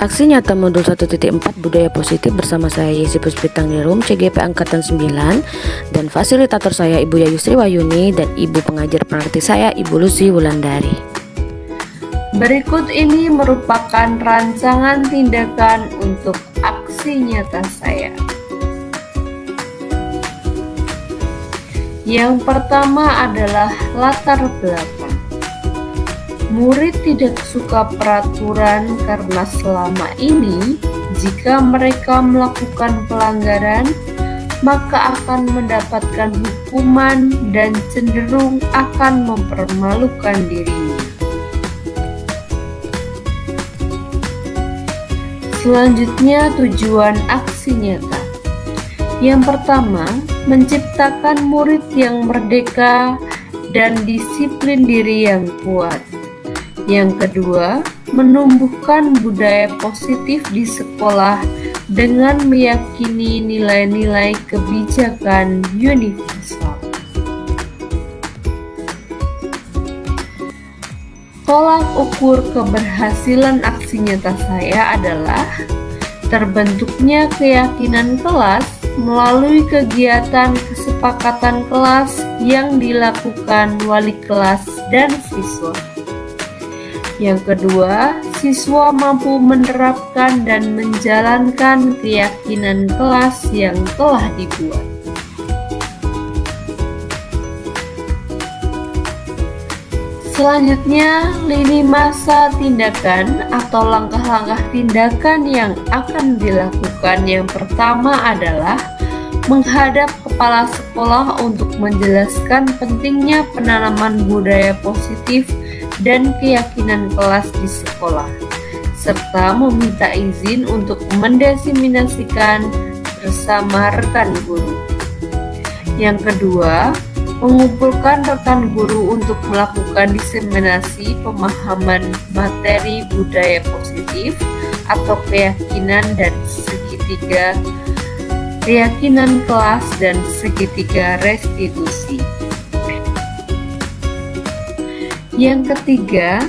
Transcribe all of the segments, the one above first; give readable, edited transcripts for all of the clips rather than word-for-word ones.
Aksi nyata modul 1.4 budaya positif bersama saya Yesi Puspitangnirum CGP Angkatan 9 dan fasilitator saya Ibu Yayusri Wayuni dan Ibu pengajar pengerti saya Ibu Lucy Wulandari. Berikut ini merupakan rancangan tindakan untuk aksi nyata saya. Yang pertama adalah latar belakang. Murid tidak suka peraturan karena selama ini jika mereka melakukan pelanggaran maka akan mendapatkan hukuman dan cenderung akan mempermalukan dirinya. Selanjutnya, tujuan aksi nyata. Yang pertama, menciptakan murid yang merdeka dan disiplin diri yang kuat. Yang kedua, menumbuhkan budaya positif di sekolah dengan meyakini nilai-nilai kebijakan universal. Tolak ukur keberhasilan aksi nyata saya adalah terbentuknya keyakinan kelas melalui kegiatan kesepakatan kelas yang dilakukan wali kelas dan siswa. Yang kedua, siswa mampu menerapkan dan menjalankan keyakinan kelas yang telah dibuat. Selanjutnya, lini masa tindakan atau langkah-langkah tindakan yang akan dilakukan. Yang pertama adalah menghadap kepala sekolah untuk menjelaskan pentingnya penanaman budaya positif dan keyakinan kelas di sekolah, serta meminta izin untuk mendiseminasikan bersama rekan guru. Yang kedua, mengumpulkan rekan guru untuk melakukan diseminasi pemahaman materi budaya positif atau keyakinan dan segitiga keyakinan kelas dan segitiga restitusi. Yang ketiga,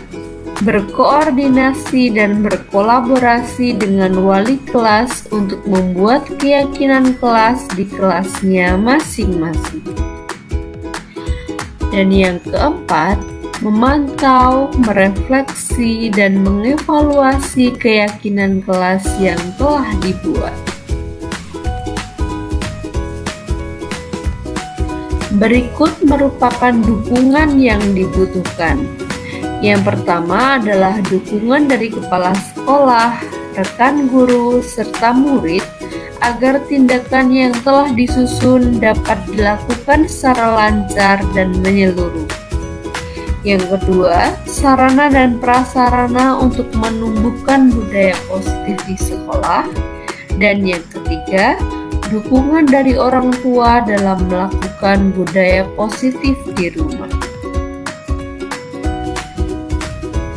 berkoordinasi dan berkolaborasi dengan wali kelas untuk membuat keyakinan kelas di kelasnya masing-masing. Dan yang keempat, memantau, merefleksi, dan mengevaluasi keyakinan kelas yang telah dibuat. Berikut merupakan dukungan yang dibutuhkan. Yang pertama adalah dukungan dari kepala sekolah, rekan guru, serta murid agar tindakan yang telah disusun dapat dilakukan secara lancar dan menyeluruh. Yang kedua, sarana dan prasarana untuk menumbuhkan budaya positif di sekolah. Dan yang ketiga, dukungan dari orang tua dalam melakukan budaya positif di rumah.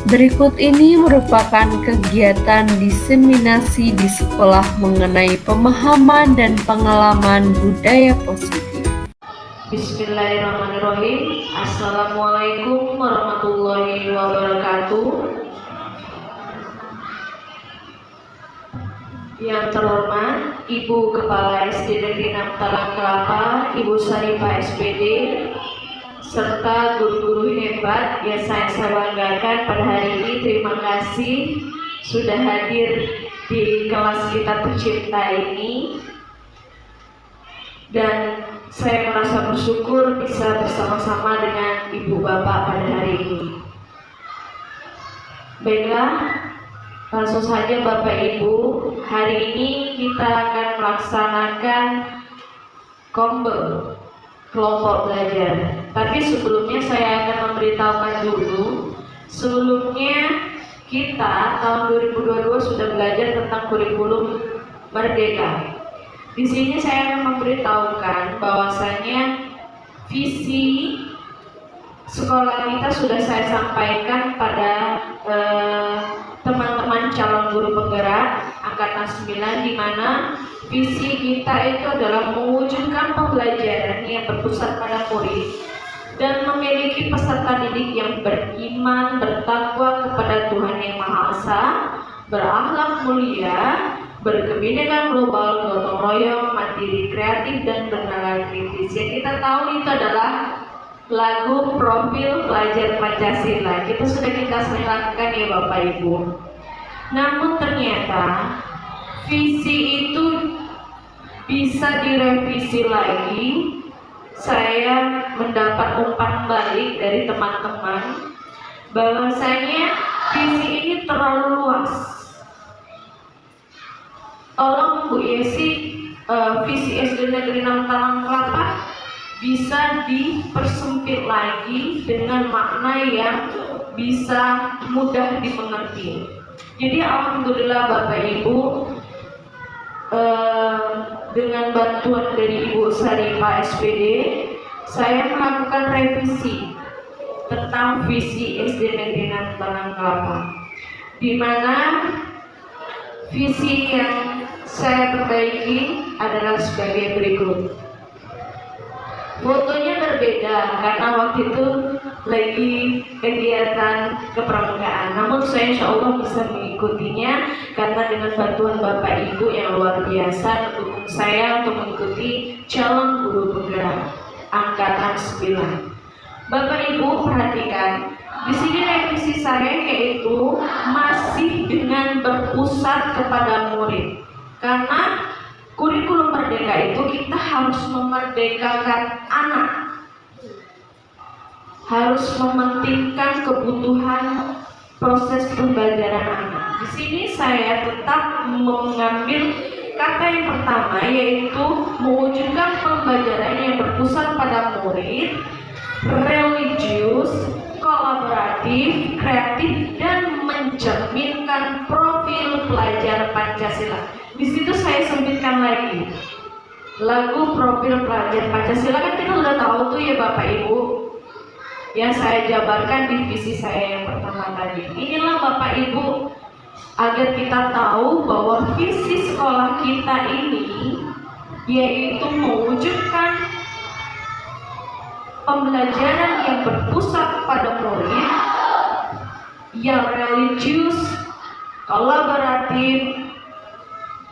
Berikut ini merupakan kegiatan diseminasi di sekolah mengenai pemahaman dan pengalaman budaya positif. Bismillahirrahmanirrahim. Assalamualaikum warahmatullahi wabarakatuh. Yang terhormat Ibu Kepala SD Negeri 6 Talang Kelapa, Ibu Sarifah SPD, serta guru-guru hebat yang saya banggakan pada hari ini. Terima kasih sudah hadir di kelas kita tercinta ini, dan saya merasa bersyukur bisa bersama-sama dengan Ibu Bapak pada hari ini. Baiklah, langsung saja Bapak Ibu, hari ini kita akan melaksanakan Kombe kelompok belajar. Tapi sebelumnya saya akan memberitahukan dulu, sebelumnya kita tahun 2022 sudah belajar tentang kurikulum Merdeka. Di sini saya akan memberitahukan bahwasanya visi sekolah kita sudah saya sampaikan pada teman-teman calon guru penggerak angkatan 9, di mana visi kita itu adalah mewujudkan pembelajaran yang berpusat pada murid dan memiliki peserta didik yang beriman, bertakwa kepada Tuhan Yang Maha Esa, berakhlak mulia, berkebinekaan global, gotong royong, mandiri, kreatif, dan bernalar kritis. Yang kita tahu itu adalah lagu profil pelajar Pancasila. Kita sudah sering lakukan ya Bapak Ibu. Namun ternyata visi itu bisa direvisi lagi. Saya mendapat umpan balik dari teman-teman bahwasanya visi ini terlalu luas. Tolong Bu Yesi, visi SD Negeri 6 Talang Kelapa bisa dipersempit lagi dengan makna yang bisa mudah dimengerti. Jadi alhamdulillah Bapak Ibu, dengan bantuan dari Ibu Saripah SPD, saya melakukan revisi tentang visi SD Negeri 6 Talang Kelapa, di mana visi yang saya perbaiki adalah sebagai berikut. Fotonya berbeda karena waktu itu lagi kegiatan kepramukaan. Namun saya insya Allah bisa mengikutinya karena dengan bantuan Bapak Ibu yang luar biasa mendukung saya untuk mengikuti calon guru penggerak angkatan 9. Bapak Ibu perhatikan, di sini revisi saya yaitu masih dengan berpusat kepada murid. Karena kurikulum merdeka itu kita harus memerdekakan anak, harus mementingkan kebutuhan proses pembelajaran anak. Di sini saya tetap mengambil kata yang pertama, yaitu mewujudkan pembelajaran yang berpusat pada murid, religius, kolaboratif, kreatif, dan mencerminkan profil pelajar Pancasila. Di situ saya sempitkan lagi lagu profil pelajar Pancasila, kan kita udah tahu tuh ya Bapak Ibu, yang saya jabarkan di visi saya yang pertama tadi. Inilah Bapak Ibu, agar kita tahu bahwa visi sekolah kita ini yaitu mewujudkan pembelajaran yang berpusat pada murid, yang religius, kolaboratif,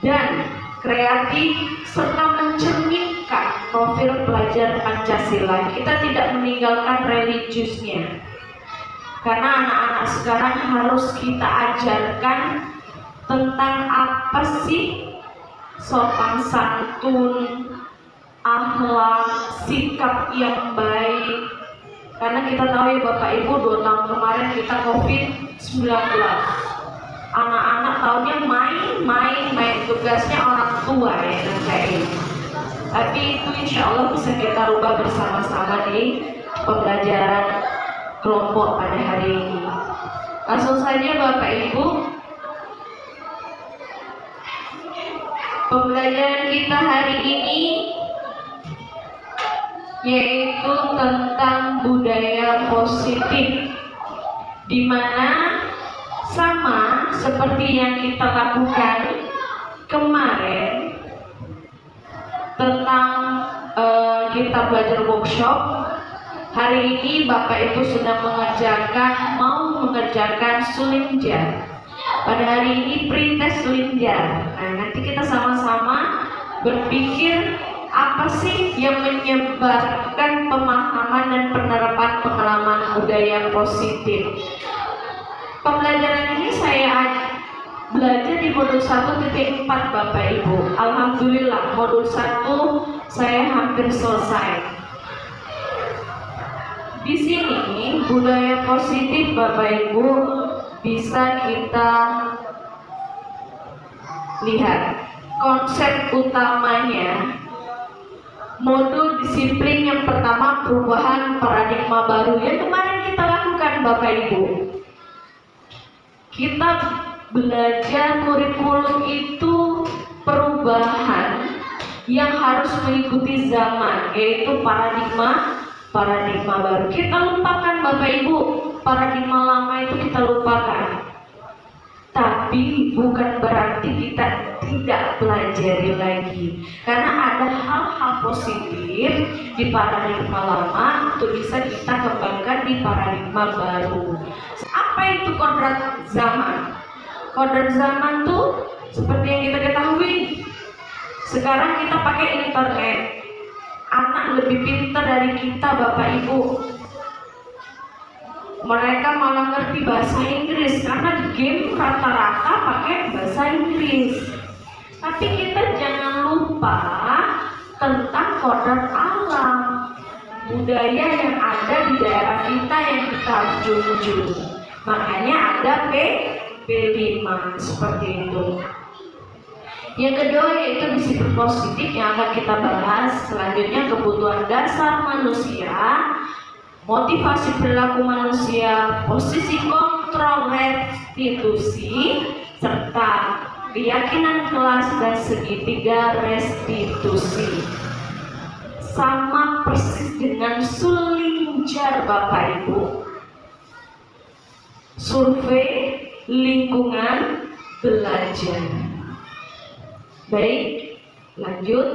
dan kreatif, serta mencerminkan profil pelajar Pancasila. Kita tidak meninggalkan religiusnya, karena anak-anak sekarang harus kita ajarkan tentang apa sih sopan santun, akhlak, sikap yang baik. Karena kita tahu ya Bapak Ibu, 2 tahun kemarin kita COVID-19, anak-anak tahunya main, tugasnya orang tua ya ngerjain. Tapi itu insya Allah bisa kita rubah bersama-sama di pembelajaran kelompok pada hari ini. Langsung saja Bapak Ibu, pembelajaran kita hari ini yaitu tentang budaya positif, di mana sama seperti yang kita lakukan kemarin tentang kita belajar workshop. Hari ini Bapak Ibu sedang mau mengerjakan sulinjar. Pada hari ini pretest sulinjar. Nah, nanti kita sama-sama berpikir apa sih yang menyebarkan pemahaman dan penerapan pengalaman budaya positif. Pembelajaran ini saya belajar di modul 1.4 Bapak Ibu. Alhamdulillah modul 1 saya hampir selesai. Di sini budaya positif Bapak Ibu bisa kita lihat konsep utamanya. Modul disiplin yang pertama, perubahan paradigma baru, yang kemarin kita lakukan Bapak Ibu. Kita belajar kurikulum itu perubahan yang harus mengikuti zaman, yaitu paradigma baru. Kita lupakan Bapak Ibu, paradigma lama itu kita lupakan. Tapi bukan berarti kita tidak pelajari lagi, karena ada hal-hal positif di paradigma lama untuk bisa kita kembangkan di paradigma baru. Apa itu kodrat zaman? Kodrat zaman tuh seperti yang kita ketahui. Sekarang kita pakai internet. Anak lebih pintar dari kita, Bapak Ibu. Mereka malah ngerti bahasa Inggris karena di game rata-rata pakai bahasa Inggris. Tapi kita jangan lupa tentang kodrat alam, budaya yang ada di daerah kita yang kita junjung. Makanya ada P5 seperti itu. Yang kedua yaitu disiplin positif yang akan kita bahas. Selanjutnya kebutuhan dasar manusia, motivasi perilaku manusia, posisi kontrol restitusi, serta keyakinan kelas dan segitiga restitusi. Sama persis dengan Sulinjar, Bapak Ibu. Survei lingkungan belajar. Baik, lanjut.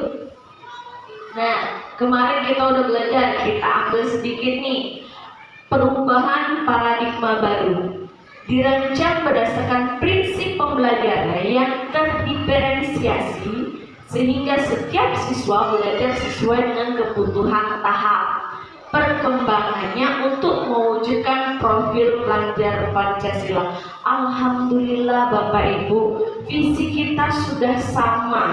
Nah, kemarin kita udah belajar, kita ambil sedikit nih. Perubahan paradigma baru dirancang berdasarkan prinsip pembelajaran yang terdiferensiasi sehingga setiap siswa belajar sesuai dengan kebutuhan tahap perkembangannya untuk mewujudkan profil pelajar Pancasila. Alhamdulillah Bapak Ibu, visi kita sudah sama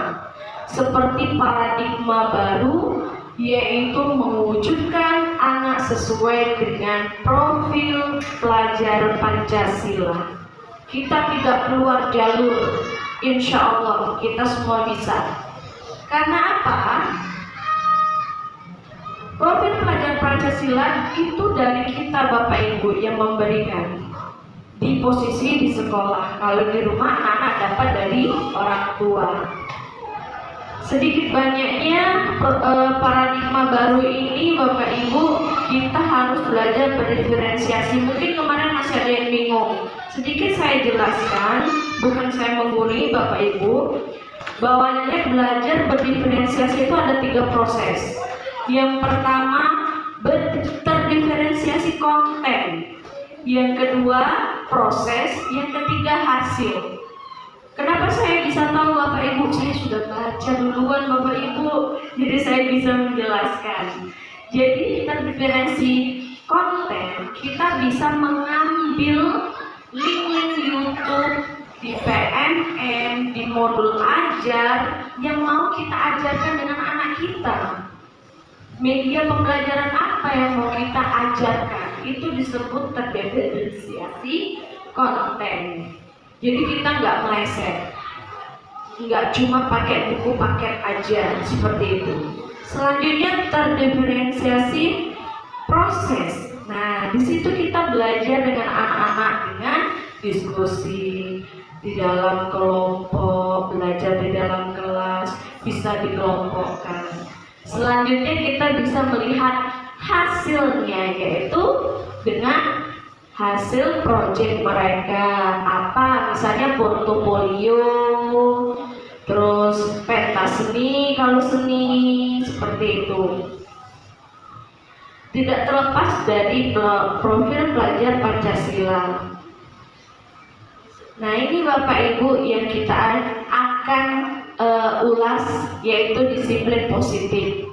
seperti paradigma baru, yaitu mewujudkan anak sesuai dengan profil pelajar Pancasila. Kita tidak keluar jalur, insya Allah kita semua bisa. Karena apa? Profil pelajar Pancasila itu dari kita Bapak Ibu yang memberikan. Di posisi di sekolah, kalau di rumah anak dapat dari orang tua. Sedikit banyaknya paradigma baru ini Bapak Ibu, kita harus belajar berdiferensiasi. Mungkin kemarin masih ada yang bingung. Sedikit saya jelaskan, bukan saya menggurui Bapak Ibu, bahwanya belajar berdiferensiasi itu ada 3 proses. Yang pertama, terdiferensiasi konten. Yang kedua, proses. Yang ketiga, hasil. Kenapa saya bisa tahu Bapak Ibu? Saya sudah baca duluan Bapak Ibu, jadi saya bisa menjelaskan. Jadi terdiferensi konten, kita bisa mengambil link-link YouTube di PNM, di modul ajar yang mau kita ajarkan dengan anak kita. Media pembelajaran apa yang mau kita ajarkan, itu disebut terdiferensiasi konten. Jadi kita nggak meleset, nggak cuma pakai buku paket aja seperti itu. Selanjutnya terdiferensiasi proses. Nah, di situ kita belajar dengan anak-anak dengan diskusi di dalam kelompok, belajar di dalam kelas, bisa dikelompokkan. Selanjutnya kita bisa melihat hasilnya, yaitu dengan hasil proyek mereka. Apa? Misalnya portofolio, terus pentas seni kalau seni, seperti itu. Tidak terlepas dari profil pelajar Pancasila. Nah, ini Bapak Ibu yang kita akan ulas, yaitu disiplin positif,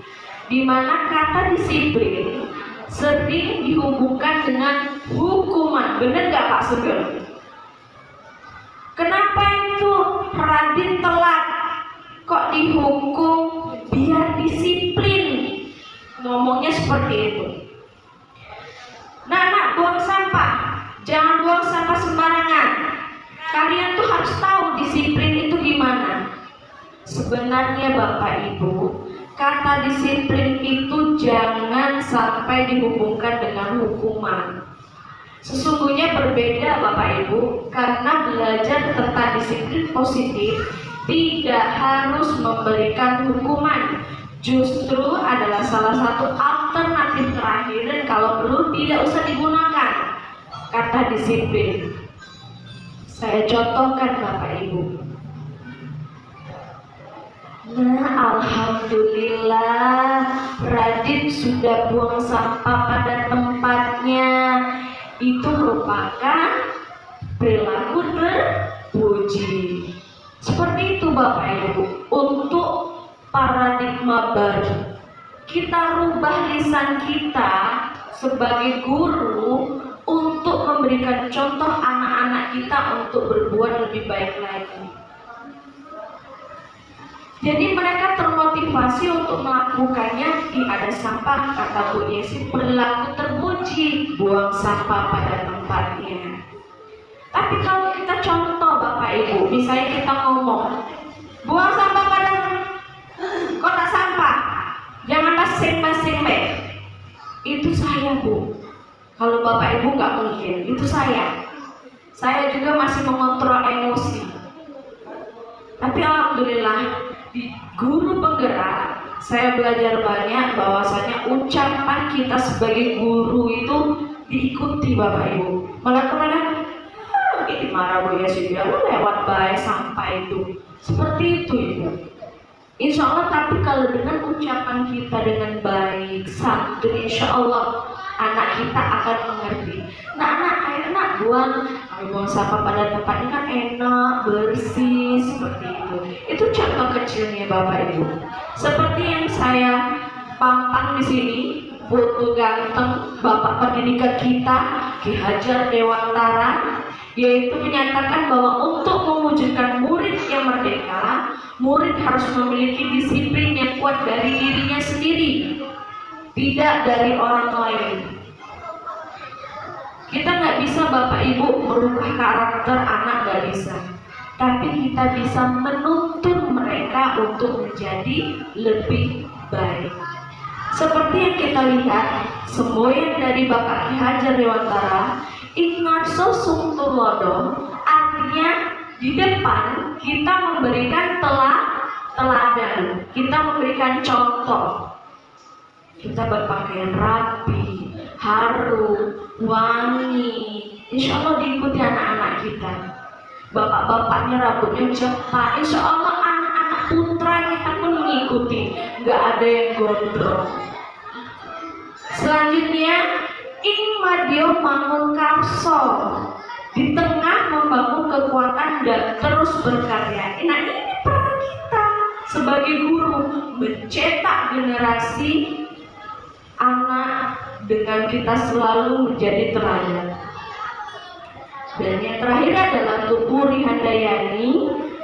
di mana kata disiplin sering dihubungkan dengan hukuman. Benar nggak Pak Sugeng? Kenapa itu Radin telat kok dihukum? Biar disiplin. Ngomongnya seperti itu. Nah, buang sampah, jangan buang sampah sembarangan. Kalian tuh harus tahu disiplin itu gimana. Sebenarnya Bapak Ibu, kata disiplin itu jangan sampai dihubungkan dengan hukuman. Sesungguhnya berbeda Bapak Ibu, karena belajar tentang disiplin positif tidak harus memberikan hukuman. Justru adalah salah satu alternatif terakhir, dan kalau perlu tidak usah digunakan kata disiplin. Saya contohkan Bapak Ibu. Nah, alhamdulillah Radin sudah buang sampah pada tempatnya. Itu merupakan perilaku terpuji. Seperti itu Bapak Ibu, untuk paradigma baru. Kita rubah lisan kita sebagai guru untuk memberikan contoh anak-anak kita untuk berbuat lebih baik lagi. Jadi mereka termotivasi untuk melakukannya. Di ada sampah, kata Bu Yesi, perilaku terpuji, buang sampah pada tempatnya. Tapi kalau kita contoh Bapak Ibu, misalnya kita ngomong, buang sampah pada kotak sampah, jangan masing-masing itu saya Bu. Kalau Bapak Ibu nggak mungkin, itu saya. Saya juga masih mengontrol emosi. Tapi alhamdulillah di guru penggerak saya belajar banyak bahwasanya ucapan kita sebagai guru itu diikuti Bapak Ibu. Malah kemana? Ini marah Bu ya sudah lewat baik sampai itu. Seperti itu Ibu. Insya Allah, tapi kalau dengan ucapan kita dengan baik, santun, insya Allah anak kita akan mengerti. Nah, anak buang sampah pada tempatnya kan enak, bersih, seperti itu. Itu contoh kecilnya Bapak Ibu. Seperti yang saya pampang di sini, foto ganteng Bapak pendidikan kita, Ki Hajar Dewantara, yaitu menyatakan bahwa untuk mewujudkan murid yang merdeka, murid harus memiliki disiplin yang kuat dari dirinya sendiri, tidak dari orang lain. Kita nggak bisa Bapak Ibu merubah karakter anak, nggak bisa. Tapi kita bisa menuntun mereka untuk menjadi lebih baik. Seperti yang kita lihat, semboyan dari Bapak Ki Hajar Dewantara, Ingarso Sungtulodo, artinya di depan kita memberikan teladan, kita memberikan contoh. Kita berpakaian rapi, harum, wangi, insya Allah diikuti anak-anak kita. Bapak-bapaknya rambutnya cepat, insya Allah anak-anak putra kita pun mengikuti, nggak ada yang gondrong. Selanjutnya, Ing Madio Mangunkarso, di tengah membangun kekuatan dan terus berkarya. Nah, ini peran kita sebagai guru, mencetak generasi anak dengan kita selalu menjadi teladan. Dan yang terakhir adalah Tuturi Handayani.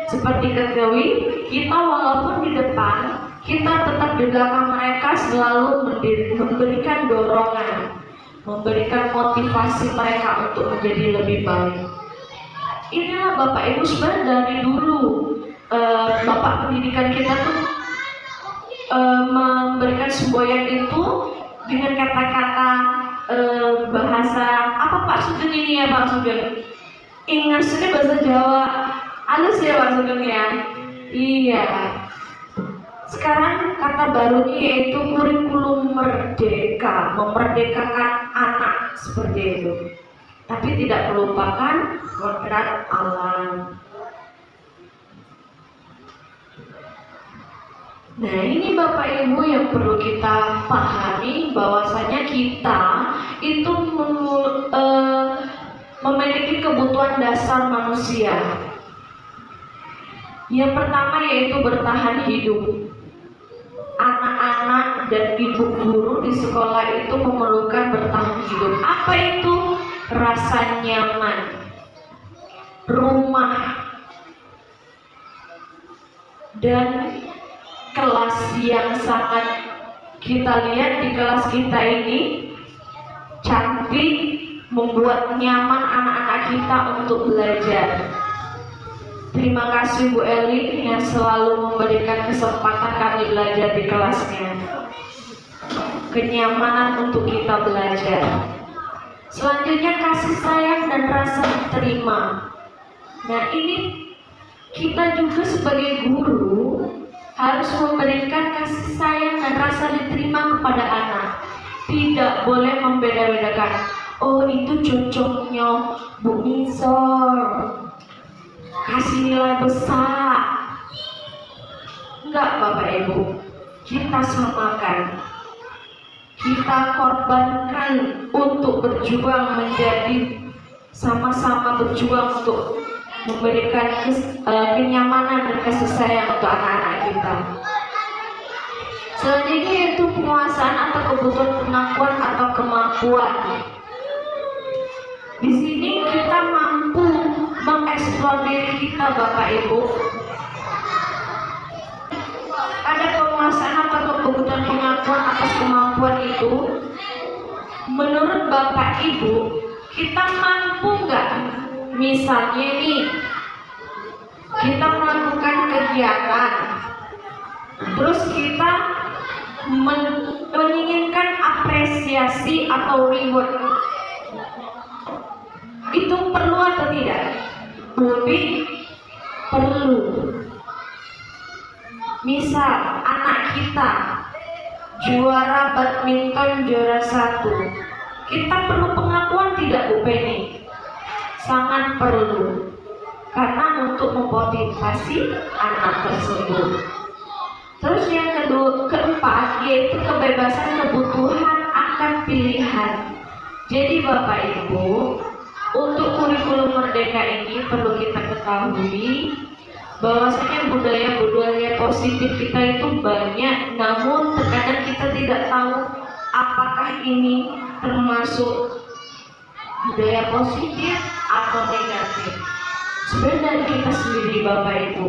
Seperti ketahui, kita walaupun di depan, kita tetap di belakang mereka selalu memberikan dorongan, memberikan motivasi mereka untuk menjadi lebih baik. Inilah Bapak Ibu sebenarnya dari dulu Bapak pendidikan kita tuh memberikan semboyan itu dengan kata-kata bahasa apa Pak Sugeng ini ya Pak Sugeng? Ingat ini bahasa Jawa, halus ya Pak Sugeng ya? Iya. Sekarang kata barunya yaitu kurikulum merdeka, memerdekakan anak seperti itu. Tapi tidak melupakan kodrat alam. Nah, ini Bapak Ibu yang perlu kita pahami bahwasanya kita itu memiliki kebutuhan dasar manusia. Yang pertama yaitu bertahan hidup. Anak-anak dan ibu guru di sekolah itu memerlukan bertahan hidup. Apa itu? Rasa nyaman, rumah, dan kelas yang sangat kita lihat di kelas kita ini cantik, membuat nyaman anak-anak kita untuk belajar. Terima kasih Bu Eli yang selalu memberikan kesempatan kami belajar di kelasnya. Kenyamanan untuk kita belajar. Selanjutnya kasih sayang dan rasa diterima. Nah, ini kita juga sebagai guru harus memberikan kasih sayang dan rasa diterima kepada anak. Tidak boleh membeda-bedakan. Oh, itu cocoknya Bu Misor, kasih nilai besar. Enggak Bapak Ibu, kita samakan, kita korbankan untuk berjuang menjadi sama-sama berjuang untuk memberikan kenyamanan dan kasih sayang untuk anak-anak kita. Selanjutnya yaitu penguasaan atau kebutuhan pengakuan atau kemampuan. Di sini kita mampu mengeksplor diri kita, Bapak Ibu. Ada penguasaan atau kebutuhan pengakuan atas kemampuan itu. Menurut Bapak Ibu, kita mampu nggak? Misalnya nih, kita melakukan kegiatan, terus kita menginginkan apresiasi atau reward. Itu perlu atau tidak? Lebih perlu. Misal anak kita juara badminton juara 1, kita perlu pengakuan tidak, Bu Penny? Sangat perlu, karena untuk memotivasi anak tersebut. Terus yang keempat yaitu kebebasan kebutuhan akan pilihan. Jadi Bapak Ibu, untuk kurikulum merdeka ini perlu kita ketahui bahwasanya budaya-budaya positif kita itu banyak, namun terkadang kita tidak tahu apakah ini termasuk budaya positif atau negatif. Sebenarnya dari kita sendiri Bapak Ibu,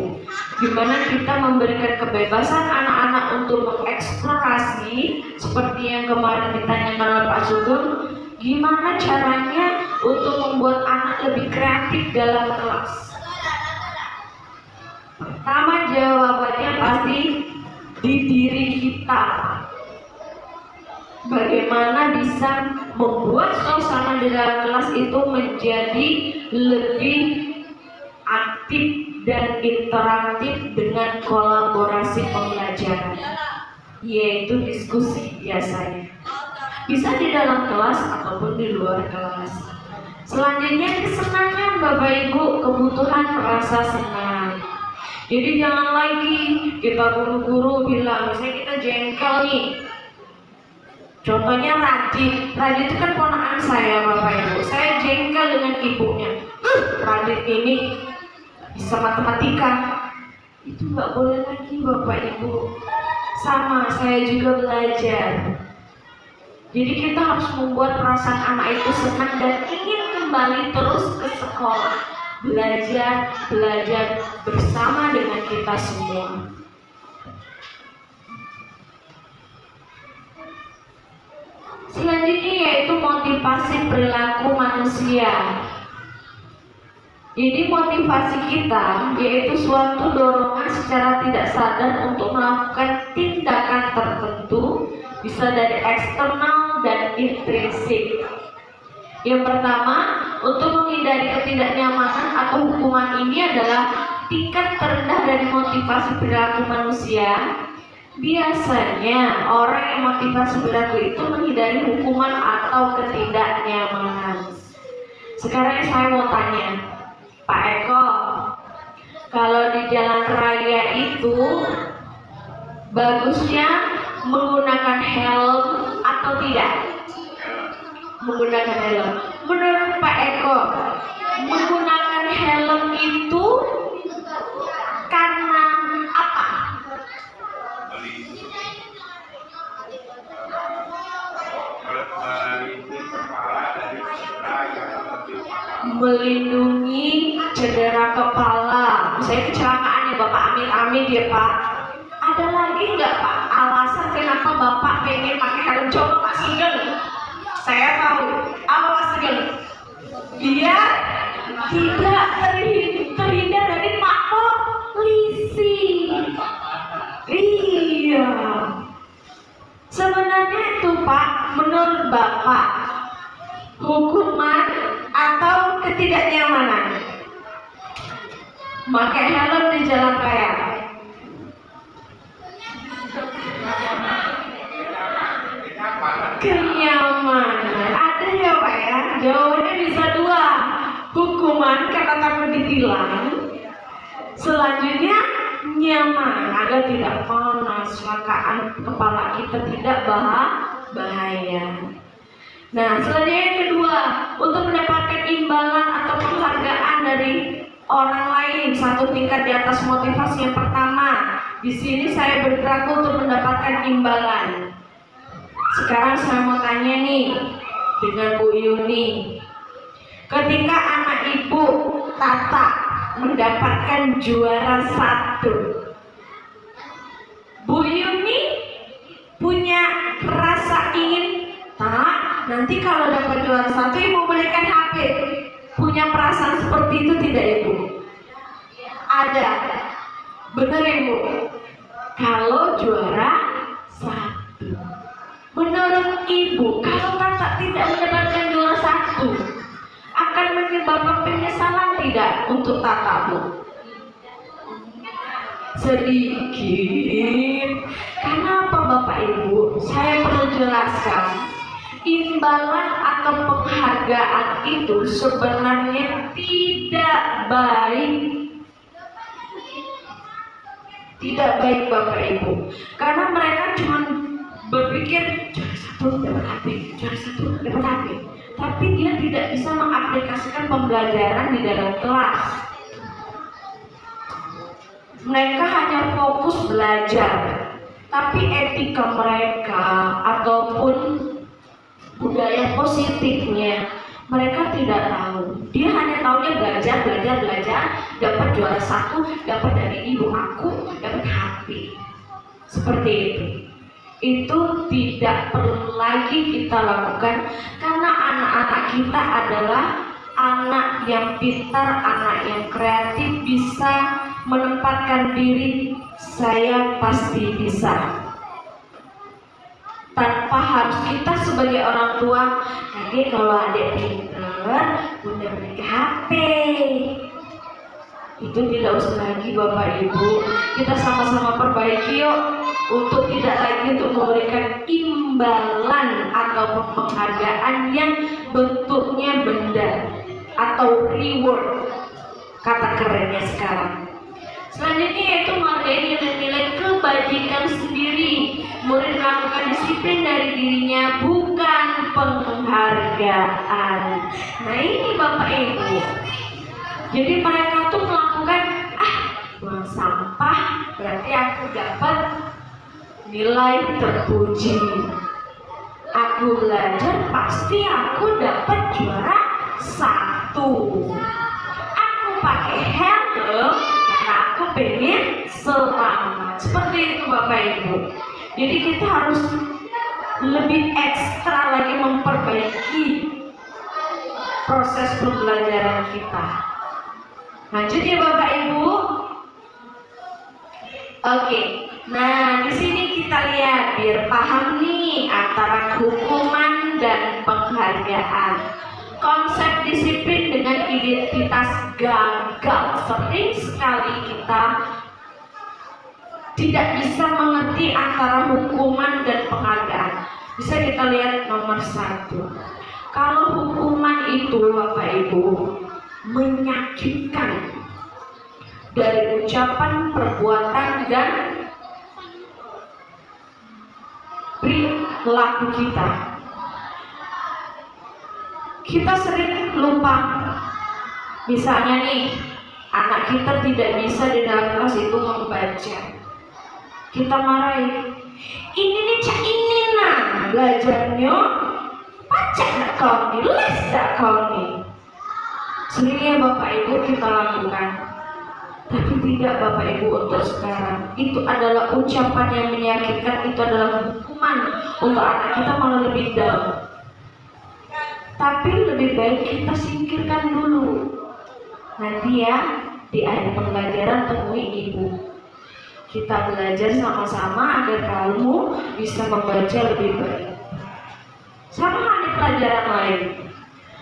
gimana kita memberikan kebebasan anak-anak untuk mengeksplorasi seperti yang kemarin ditanyakan oleh Pak Sugeng, gimana caranya untuk membuat anak lebih kreatif dalam kelas. Pertama jawabannya pasti di diri kita. Bagaimana bisa membuat suasana di dalam kelas itu menjadi lebih aktif dan interaktif dengan kolaborasi pembelajaran, yaitu diskusi biasanya. Bisa di dalam kelas ataupun di luar kelas. Selanjutnya kesenangan Bapak Ibu, kebutuhan rasa senang. Jadi jangan lagi kita guru-guru bilang, misalnya kita jengkel nih. Contohnya Radit itu kan ponakan saya Bapak Ibu. Saya jengkel dengan ibunya. Radit ini bisa matematika. Itu nggak boleh lagi Bapak Ibu. Sama, saya juga belajar. Jadi kita harus membuat perasaan anak itu senang dan ingin kembali terus ke sekolah, belajar bersama dengan kita semua. Selanjutnya yaitu motivasi perilaku manusia. Jadi motivasi kita yaitu suatu dorongan secara tidak sadar untuk melakukan tindakan tertentu, bisa dari eksternal dan intrinsik. Yang pertama, untuk menghindari ketidaknyamanan atau hukuman ini adalah tingkat terendah dari motivasi perilaku manusia. Biasanya orang yang motivasi perilaku itu menghindari hukuman atau ketidaknyamanan. Sekarang saya mau tanya, Pak Eko, kalau di jalan raya itu bagusnya menggunakan helm atau tidak? Menggunakan helm. Menurut Pak Eko, menggunakan helm itu karena apa? Melindungi cedera kepala. Misalnya kecelakaan ya Bapak, amit-amit ya Pak. Ada lagi nggak Pak alasan kenapa Bapak pengen pakai helm? Coba Pak Sugeng, saya tahu alasan dia tidak terhindar dari Pak polisi. Iya, sebenarnya itu Pak, menurut Bapak hukuman atau ketidaknyamanan pakai helm di jalan raya? Kenyamanan. Ada ya Pak ya? Jawabannya bisa dua. Hukuman karena takut ditilang. Selanjutnya nyaman agar tidak panas, maka kepala kita tidak bahaya. Nah, selanjutnya yang kedua, untuk mendapatkan imbalan atau penghargaan dari orang lain satu tingkat di atas motivasi yang pertama. Di sini saya bergerak untuk mendapatkan imbalan. Sekarang saya mau tanya nih dengan Bu Yuni. Ketika anak ibu Tata mendapatkan juara 1, Bu Yuni punya rasa ingin, tak, nanti kalau dapat juara 1 ibu belikan HP. Punya perasaan seperti itu tidak ibu? Ada. Benar ibu? Kalau juara 1, menurut ibu, kalau Tata tidak mendapatkan juara 1, akan menyebabkan penyesalan tidak untuk Tata, Bu? Sedikit. Kenapa Bapak Ibu? Saya perlu jelaskan. Imbalan atau penghargaan itu sebenarnya tidak baik. Tidak baik Bapak Ibu. Karena mereka cuma berpikir juara 1 dapat HP, juara 1 dapat HP. Tapi dia tidak bisa mengaplikasikan pembelajaran di dalam kelas. Mereka hanya fokus belajar, tapi etika mereka ataupun budaya positifnya mereka tidak tahu. Dia hanya taunya belajar, dapat juara 1, dapat dari ibu aku, dapat HP. Seperti itu. Itu tidak perlu lagi kita lakukan, karena anak-anak kita adalah anak yang pintar, anak yang kreatif, bisa menempatkan diri, saya pasti bisa. Tanpa harus kita sebagai orang tua, nanti kalau adik pintar, bunda beli HP. Itu tidak usah lagi Bapak Ibu. Kita sama-sama perbaiki yuk, untuk tidak lagi untuk memberikan imbalan atau penghargaan yang bentuknya benda atau reward, kata kerennya sekarang. Selanjutnya yaitu menghargai nilai-nilai kebajikan sendiri. Murid melakukan disiplin dari dirinya, bukan penghargaan. Nah ini Bapak Ibu. Jadi mereka tuh melakukan buang sampah, berarti aku dapat nilai terpuji. Aku belajar pasti aku dapat juara 1. Aku pakai helm karena aku pengen semangat. Seperti itu Bapak Ibu. Jadi kita harus lebih ekstra lagi memperbaiki proses pembelajaran kita. Lanjut ya Bapak Ibu. Oke. Nah, di sini kita lihat biar paham nih antara hukuman dan penghargaan. Konsep disiplin dengan identitas gagal. Sering sekali kita tidak bisa mengerti antara hukuman dan penghargaan. Bisa kita lihat nomor 1. Kalau hukuman itu Bapak Ibu menyakitkan dari ucapan, perbuatan, dan perilaku kita. Kita sering lupa. Misalnya nih, anak kita tidak bisa di dalam kelas itu membaca. Kita marahin. Ini nih cak ini nah belajarnya baca nak kau nih, les tak kau nih. Seringnya Bapak Ibu kita lakukan. Tapi tidak Bapak Ibu untuk sekarang. Itu adalah ucapan yang menyakitkan, itu adalah hukuman untuk anak kita, malah lebih down. Tapi lebih baik kita singkirkan dulu. Nanti ya di akhir pembelajaran temui ibu. Kita belajar sama-sama agar kamu bisa membaca lebih baik. Sama halnya pelajaran lain.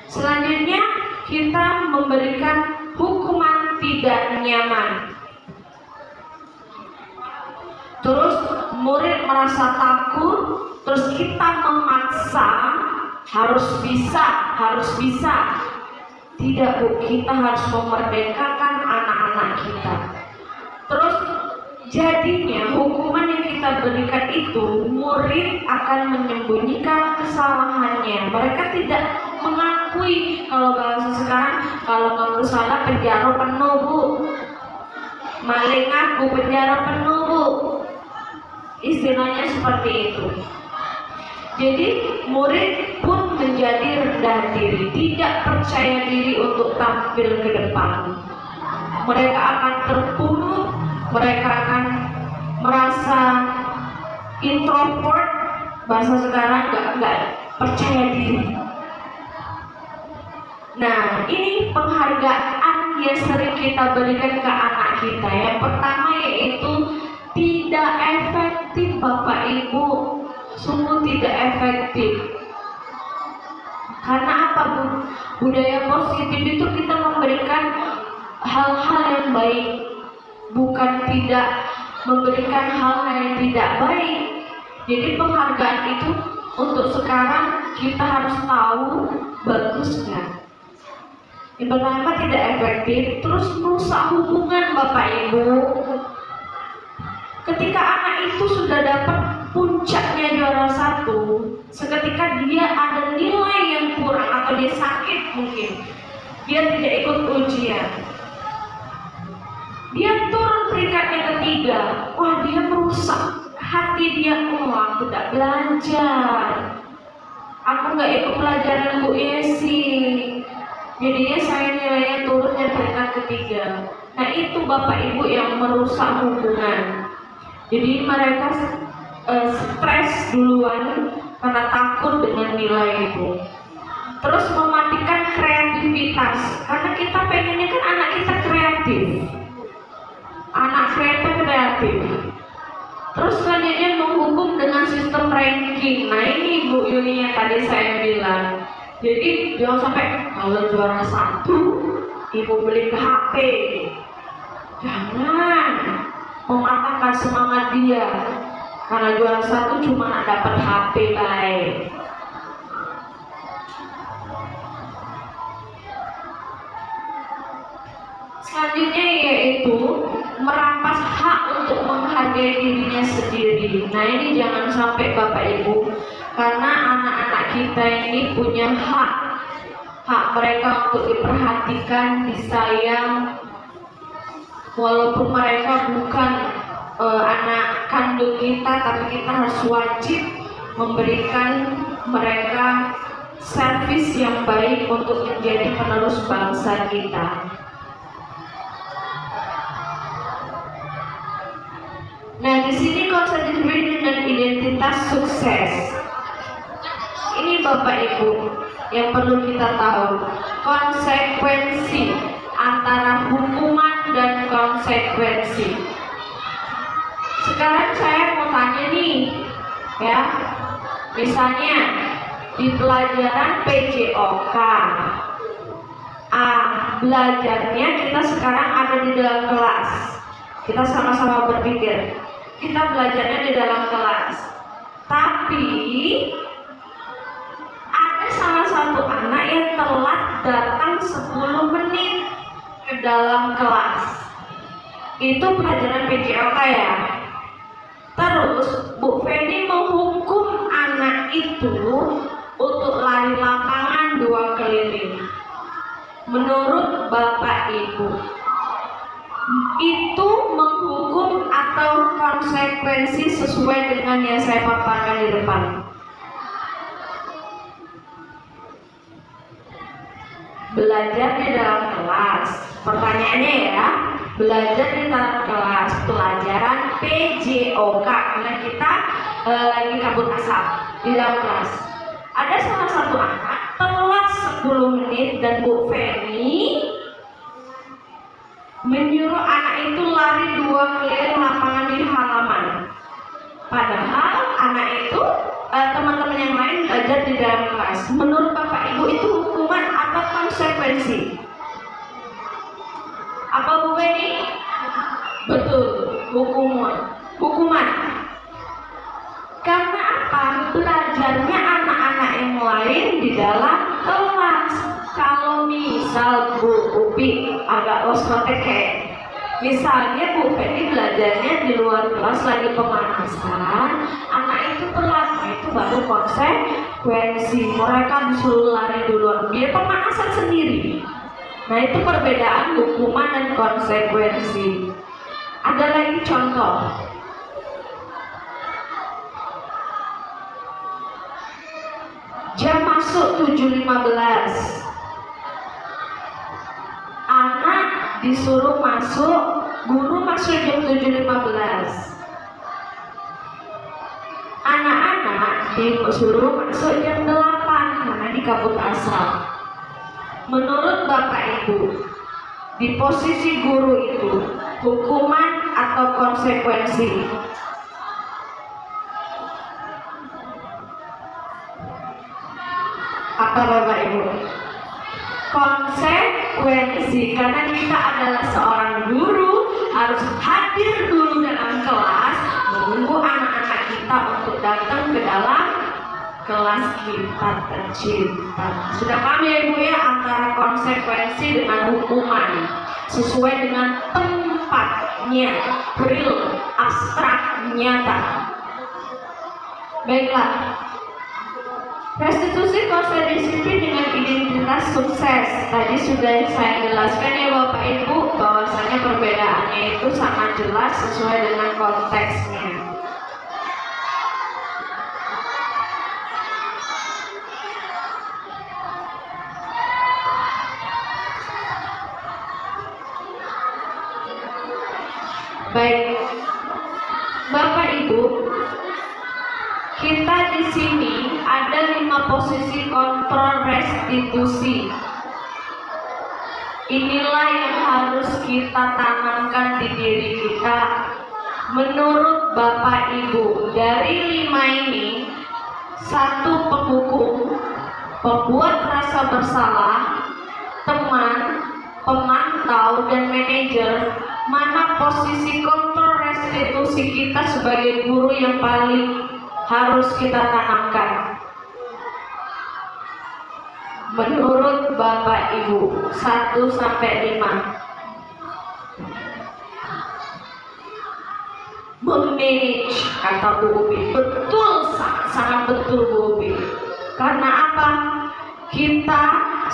Selanjutnya kita memberikan hukuman tidak nyaman. Terus murid merasa takut, terus kita memaksa harus bisa. Tidak Bu, kita harus memerdekakan anak-anak kita. Terus Jadinya hukuman yang kita berikan itu, murid akan menyembunyikan kesalahannya. Mereka tidak mengakui. Kalau bahasa sekarang, kalau kamu salah penjara penuh bu, maling aku penjara penuh bu, istilahnya seperti itu. Jadi murid pun menjadi rendah diri, tidak percaya diri untuk tampil ke depan. Mereka akan terpuruk, mereka akan merasa introvert, bahasa sekarang nggak percaya diri. Nah, ini penghargaan yang sering kita berikan ke anak kita. Yang pertama yaitu tidak efektif, Bapak Ibu, sungguh tidak efektif. Karena apa bu? Budaya positif itu kita memberikan hal-hal yang baik, bukan tidak memberikan hal-hal yang tidak baik. Jadi penghargaan itu untuk sekarang kita harus tahu bagusnya. Yang pertama tidak efektif, terus merusak hubungan Bapak Ibu. Ketika anak itu sudah dapat puncaknya juara 1, seketika dia ada nilai yang kurang atau dia sakit mungkin, dia tidak ikut ujian, dia turun peringkatnya ketiga, wah dia merusak hati dia, aku tidak belajar, aku nggak ikut pelajaran Bu Yesi, jadinya saya nilainya turun dari peringkat ketiga. Nah itu Bapak Ibu yang merusak hubungan. Jadi mereka stres duluan karena takut dengan nilai itu. Terus mematikan kreativitas, karena kita pengennya kan anak kita kreatif, anak kita kreatif. Terus selanjutnya menghukum dengan sistem ranking. Nah ini Bu Yuni yang tadi saya bilang. Jadi jangan sampai kalau juara 1 ibu beli ke HP. Jangan mematahkan semangat dia karena juara 1 cuma dapat HP baik. Selanjutnya yaitu merampas hak untuk menghargai dirinya sendiri. Nah ini jangan sampai Bapak Ibu, karena anak-anak kita ini punya hak mereka untuk diperhatikan, disayang, walaupun mereka bukan anak kandung kita, tapi kita harus wajib memberikan mereka servis yang baik untuk menjadi penerus bangsa kita. Nah, di sini konsep diri dan identitas sukses. Ini Bapak Ibu yang perlu kita tahu, konsekuensi antara hukuman dan konsekuensi. Sekarang saya mau tanya nih, ya, misalnya di pelajaran PJOK, belajarnya kita sekarang ada di dalam kelas. Kita sama-sama berpikir, kita belajarnya di dalam kelas. Tapi ada salah satu anak yang telat datang 10 menit ke dalam kelas. Itu pelajaran PJOK ya. Terus Bu Feni menghukum anak itu untuk lari lapangan 2 keliling. Menurut Bapak Ibu, itu menghukum atau konsekuensi sesuai dengan yang saya paparkan di depan? Belajar di dalam kelas. Pertanyaannya ya, belajar di dalam kelas, pelajaran PJOK, karena kita lagi kabut asap di dalam kelas. Ada salah satu anak telat 10 menit dan Bu Feni menyuruh anak itu lari 2 keliling lapangan di halaman. Padahal anak itu teman-teman yang lain belajar di dalam kelas. Menurut Bapak Ibu itu hukuman atau konsekuensi? Apa Bu Feni? Betul, hukuman. Karena apa? Belajarnya anak-anak yang lain di dalam kelas. Kalau misal Bu Upi agak lost contact kayak Misalnya Bu Feni belajarnya di luar kelas lagi pemanasan, anak itu telat, nah itu baru konsekuensi. Mereka disuruh lari duluan, dia pemanasan sendiri. Nah itu perbedaan hukuman dan konsekuensi. Ada lagi contoh. Jam masuk 7.15. Anak disuruh masuk, guru masuk jam 7.15. Anak-anak disuruh masuk jam 8 karena di kabut asap. Menurut Bapak Ibu, di posisi guru itu hukuman atau konsekuensi? Apa Bapak Ibu? Konsekuensi, karena kita adalah seorang guru, harus hadir dulu dalam kelas, menunggu anak-anak kita untuk datang ke dalam kelas kita tercinta. Sudah paham ya Ibu ya, antara konsekuensi dengan hukuman sesuai dengan tempatnya, real, abstrak, nyata. Baiklah. Restitusi konsep disiplin dengan identitas sukses. Tadi sudah saya jelaskan ya Bapak Ibu, bahwasanya perbedaannya itu sangat jelas sesuai dengan konteksnya. Baik, Bapak Ibu, kita di sini ada 5 posisi kontrol restitusi. Inilah yang harus kita tanamkan di diri kita. Menurut Bapak Ibu, dari 5 ini, 1 penghukum, pembuat rasa bersalah, teman, pemantau, dan manajer. Mana posisi kontrol restitusi kita sebagai guru yang paling harus kita tanamkan? Menurut Bapak Ibu, 1 sampai 5. Memanage, kata Bu Ubi. Betul, sangat betul Bu Ubi. Karena apa? Kita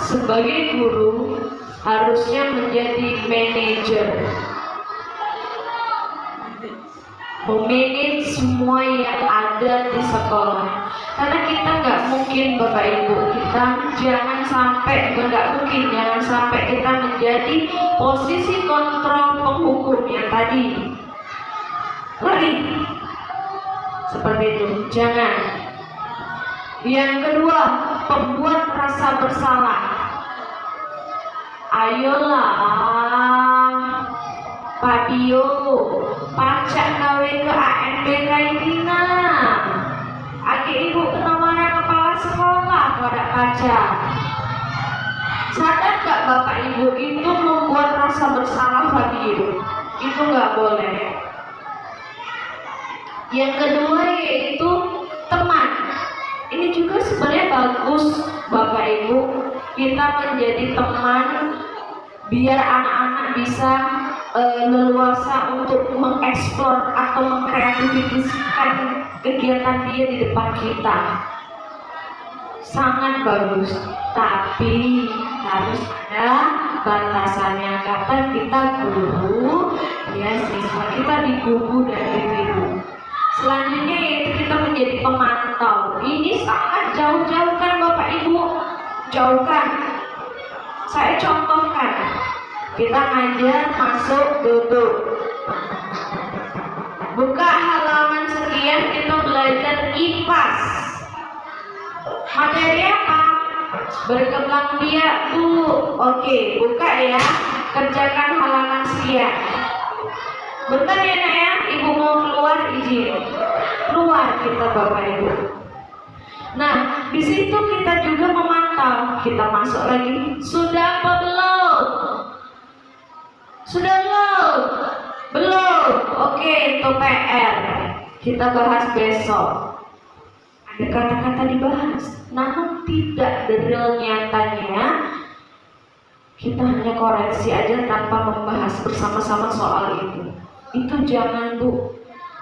sebagai guru harusnya menjadi manajer, memanage semua yang ada di sekolah. Karena kita nggak mungkin Bapak Ibu, kita jangan sampai kita menjadi posisi kontrol penghukum yang tadi. Lagi seperti itu, jangan. Yang kedua, pembuat rasa bersalah. Ayolah Pak Dio, pajak gawe ke ANBK ini nah. Agi ibu kena marah kepala sekolah pada pajak. Sadar gak Bapak Ibu, itu membuat rasa bersalah bagi ibu. Itu gak boleh. Yang kedua yaitu teman. Ini juga sebenarnya bagus Bapak Ibu, kita menjadi teman biar anak-anak bisa leluasa untuk mengeksplor atau mengkreatifkan kegiatan dia di depan kita. Sangat bagus, tapi harus ada batasannya. Kata kita guru, ya siswa kita digugu dan ditiru. Selanjutnya yaitu kita menjadi pemantau. Ini sangat jauh-jauhkan Bapak Ibu, jauhkan. Saya contohkan, kita ngajar masuk duduk, buka halaman sekian, kita belajar IPAS. Materi apa? Berkembang biak Bu. Oke, buka ya, kerjakan halaman sekian. Bentar ya nak ya, ibu mau keluar, izin keluar kita Bapak Ibu. Nah, di situ kita juga memantau. Kita masuk lagi. Sudah apa belum? Sudah belum? Belum. Oke, itu PR. Kita bahas besok. Ada kata-kata dibahas, namun tidak the real nyatanya kita hanya koreksi aja tanpa membahas bersama-sama soal itu. Itu jangan Bu,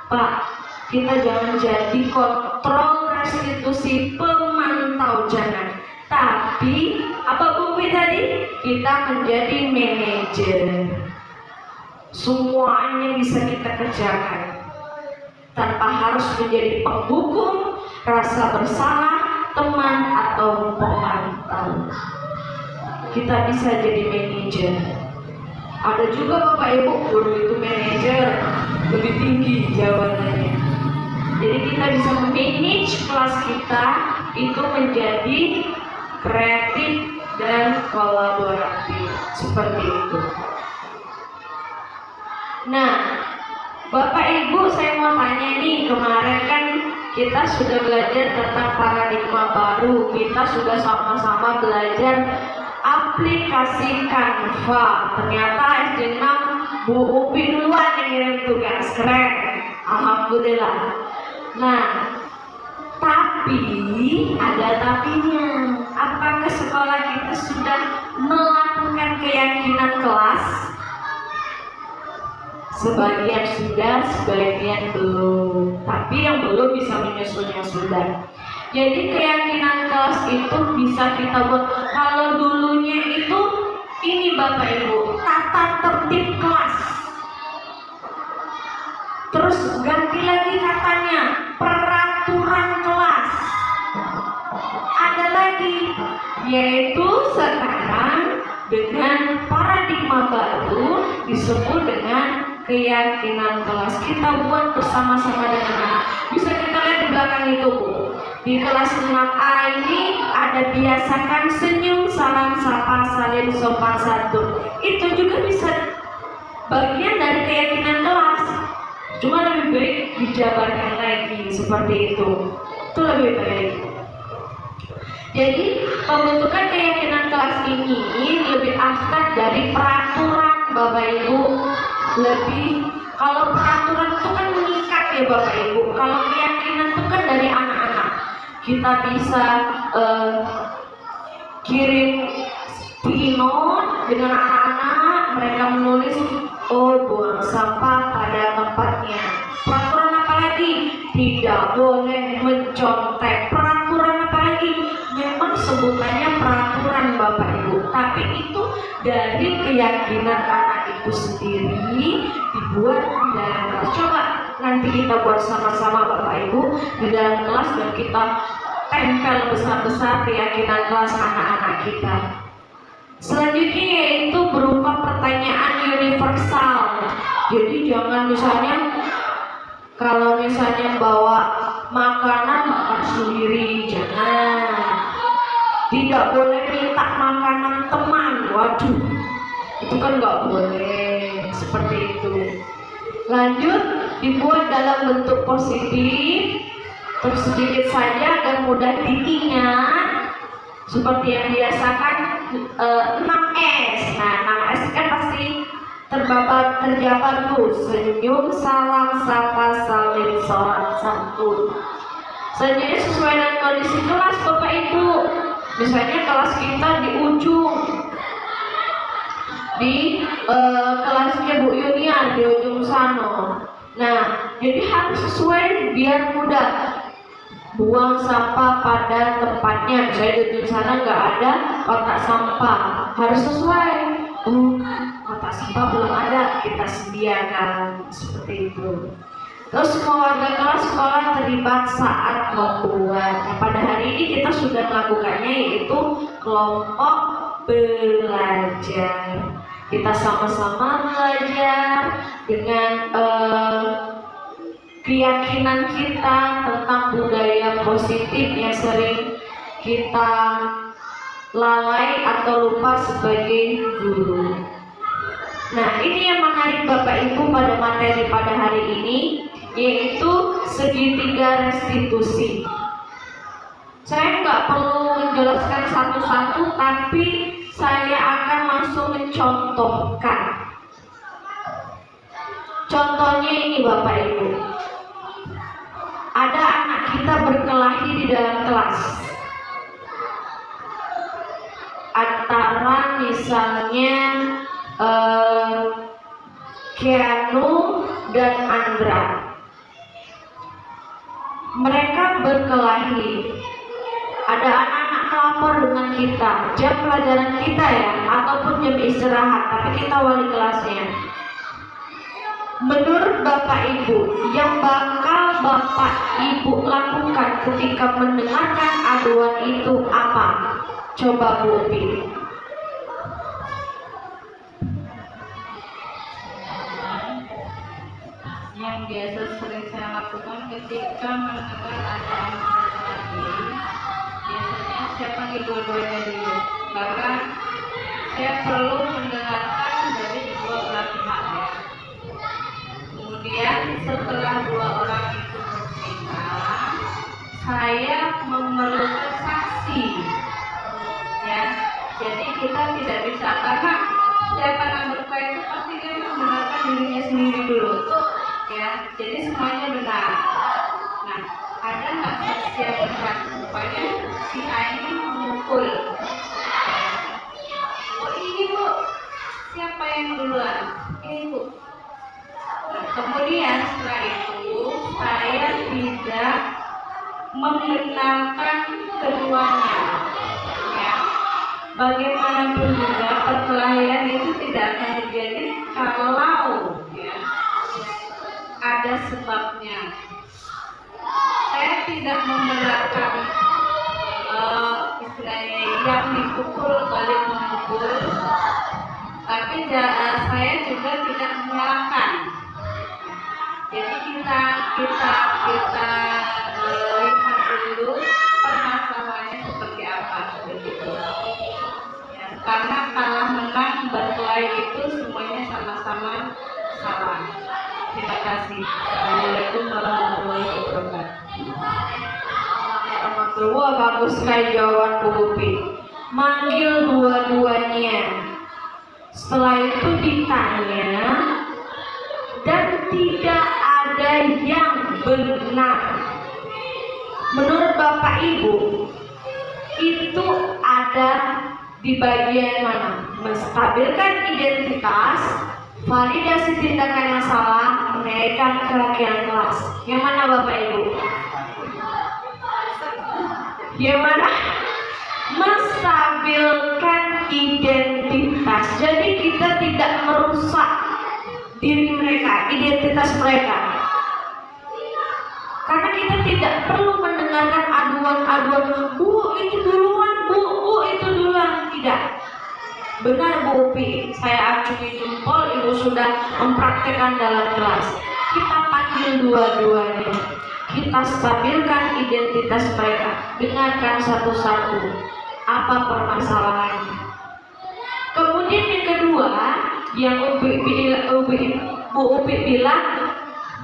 Pak. Kita jangan jadi kontrol restitusi pemantau, jangan. Tapi apa Bu tadi? Kita menjadi manajer. Semuanya bisa kita kerjakan tanpa harus menjadi penghukum, rasa bersalah, teman atau pemantau. Kita bisa jadi manajer. Ada juga Bapak Ibu guru itu manajer, lebih tinggi jabatannya. Jadi kita bisa manage kelas kita itu menjadi kreatif dan kolaboratif seperti itu. Nah, Bapak Ibu saya mau tanya nih, kemarin kan kita sudah belajar tentang paradigma baru, kita sudah sama-sama belajar aplikasi Canva. Ternyata SD 6 Bu Upi duluan yang ngirim tugas, keren, alhamdulillah. Nah, tapi ada tapinya. Apakah sekolah kita sudah melakukan keyakinan kelas? Sebagian sudah, sebagian belum. Tapi yang belum bisa menyusul yang sudah. Jadi keyakinan kelas itu bisa kita buat. Kalau dulunya itu ini Bapak Ibu, tata tertib kelas. Terus ganti lagi katanya peraturan kelas. Ada lagi, yaitu sekarang dengan paradigma baru disebut dengan keyakinan kelas. Kita buat bersama-sama dengan anak. Bisa kita lihat di belakang itu Bu. Di kelas 6A ini ada biasakan senyum, salam, sapa, salim, sopan santun. Itu juga bisa bagian dari keyakinan kelas. Cuma lebih baik dijabarkan lagi seperti itu. Itu lebih baik. Jadi pembentukan keyakinan kelas ini lebih abstrak dari peraturan Bapak Ibu. Lebih, kalau peraturan itu kan mengikat ya Bapak Ibu. Kalau keyakinan itu kan dari anak-anak. Kita bisa kirim sticky note dengan anak-anak, mereka menulis buang sampah pada tempatnya. Peraturan apa lagi? Tidak boleh mencontek. Peraturan apa lagi? Memang sebutannya peraturan Bapak Ibu, tapi itu dari keyakinan anak itu sendiri dibuat di dalam kelas. Coba nanti kita buat sama-sama Bapak Ibu di dalam kelas dan kita tempel besar-besar keyakinan kelas anak-anak kita. Selanjutnya yaitu berupa pertanyaan universal. Jadi jangan misalnya kalau misalnya bawa makanan makan sendiri, jangan. Tidak boleh minta makanan teman. Waduh, itu kan nggak boleh seperti itu. Lanjut, dibuat dalam bentuk positif, terus sedikit saja agar mudah diingat. Seperti yang biasakan 6S. Nah, 6S kan pasti terjabar tuh. Senyum, salam, sapa, salim, sopan santun. Selanjutnya sesuai dengan kondisi kelas Bapak Ibu. Misalnya kelas kita di ujung, di kelasnya Bu Yunian di ujung sana. Nah, jadi harus sesuai biar mudah. Buang sampah pada tempatnya. Misalnya di ujung sana nggak ada kotak sampah, harus sesuai. Kotak sampah belum ada, kita sediakan seperti itu. Terus semua warga kelas sekolah terlibat saat membuat. Nah, pada hari ini kita sudah melakukannya yaitu kelompok belajar. Kita sama-sama belajar dengan keyakinan kita tentang budaya positif yang sering kita lalai atau lupa sebagai guru. Nah, ini yang menarik Bapak Ibu pada materi pada hari ini, yaitu segitiga restitusi. Saya nggak perlu menjelaskan satu-satu, tapi saya akan langsung mencontohkan. Contohnya ini Bapak Ibu. Ada anak kita berkelahi di dalam kelas. Antara misalnya Keanu dan Andra. Mereka berkelahi. Ada anak-anak lapor dengan kita, jam pelajaran kita ya, ataupun jam istirahat, tapi kita wali kelasnya. Menurut Bapak Ibu, yang bakal Bapak Ibu lakukan ketika mendengarkan aduan itu apa? Coba Bu Upi. Yang biasa sering saya lakukan ketika mendengar ada anak lagi, biasanya saya panggil dua-duanya dulu, karena saya perlu mendengarkan dari dua belah pihak ya. Kemudian setelah dua orang itu bercerita, saya memerlukan saksi ya. Jadi kita tidak bisa, karena setiap anak berkelahi itu pasti dia mendengarkan dirinya sendiri dulu ya. Jadi semuanya benar. Nah, ada nggak saksi yang benar? Rupanya si A ini memukul. Oh ini Bu, siapa yang duluan? Ini Bu. Nah, kemudian setelah itu saya tidak membenarkan keduanya ya. Bagaimanapun juga perkelahian itu tidak akan terjadi kalau ya, ada sebabnya. Saya tidak membenarkan istilahnya yang dipukul balik memukul, tapi saya juga tidak menyalahkan. Jadi kita lihat dulu permasalahannya seperti apa begitu. Ya, karena kalah menang berkelahi itu semuanya sama-sama salah. Terima kasih. Assalamualaikum warahmatullahi wabarakatuh. Wah, bagus sekali jawaban Bu Upi. Manggil dua-duanya. Setelah itu ditanya dan tidak ada yang benar. Menurut Bapak Ibu, itu ada di bagian mana? Menstabilkan identitas, validasi tindakan yang salah, menaikkan kelakian kelas. Yang mana Bapak Ibu? Yang mana? Menstabilkan identitas. Jadi kita tidak merusak diri mereka, identitas mereka. Karena kita tidak perlu mendengarkan aduan-aduan, Bu itu duluan, Bu itu duluan. Tidak. Benar Bu Upi, saya acungi jempol, Ibu sudah mempraktekkan dalam kelas. Kita panggil dua-duanya, kita stabilkan identitas mereka, dengarkan satu-satu apa permasalahannya. Kemudian yang kedua, yang Bu Upi bilang